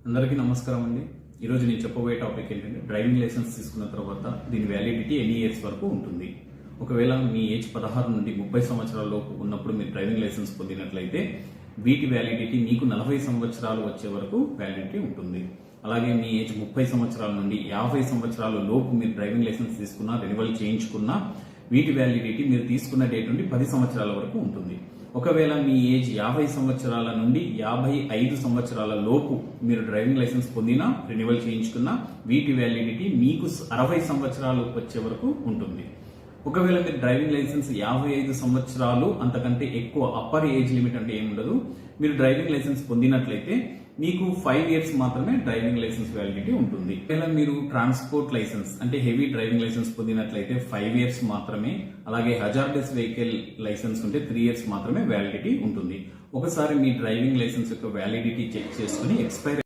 అందరికీ నమస్కారం అండి. ఈరోజు నేను చెప్పబోయే టాపిక్ ఏంటంటే డ్రైవింగ్ లైసెన్స్ తీసుకున్న తర్వాత దీని వ్యాలిడిటీ ఎన్ని ఇయర్స్ వరకు ఉంటుంది. ఒకవేళ మీ ఏజ్ 16 నుండి 30 సంవత్సరాల లోపు ఉన్నప్పుడు మీరు డ్రైవింగ్ లైసెన్స్ పొందినట్లయితే వీటి వ్యాలిడిటీ మీకు 40 సంవత్సరాలు వచ్చే వరకు వ్యాలిడిటీ ఉంటుంది. అలాగే మీ ఏజ్ 30 సంవత్సరాల నుండి 50 సంవత్సరాల లోపు మీరు డ్రైవింగ్ లైసెన్స్ తీసుకున్నా రెన్యువల్ చేయించుకున్నా వీటి వ్యాలిడిటీ మీరు తీసుకున్న డేట్ నుండి 10 సంవత్సరాల వరకు ఉంటుంది. ఒకవేళ మీ ఏజ్ 50 సంవత్సరాల నుండి 55 సంవత్సరాల లోపు మీరు డ్రైవింగ్ లైసెన్స్ పొందినా రెన్యువల్ చేయించుకున్నా వీటి వ్యాలిడిటీ మీకు 60 సంవత్సరాలు వచ్చే వరకు ఉంటుంది. ఒకవేళ మీరు డ్రైవింగ్ లైసెన్స్ 55 సంవత్సరాలు అంతకంటే ఎక్కువ అప్పర్ ఏజ్ లిమిట్ అంటే ఏముండదు. మీరు డ్రైవింగ్ లైసెన్స్ పొందినట్లయితే మీకు 5 ఇయర్స్ మాత్రమే డ్రైవింగ్ లైసెన్స్ వ్యాలిడిటీ ఉంటుంది. ఒకవేళ మీరు ట్రాన్స్పోర్ట్ లైసెన్స్ అంటే హెవీ డ్రైవింగ్ లైసెన్స్ పొందినట్లయితే 5 ఇయర్స్ మాత్రమే. అలాగే హజార్డస్ వెహికల్ లైసెన్స్ ఉంటే 3 ఇయర్స్ మాత్రమే వ్యాలిడిటీ ఉంటుంది. ఒకసారి మీ డ్రైవింగ్ లైసెన్స్ యొక్క వ్యాలిడిటీ చెక్ చేసుకుని ఎక్స్పైర్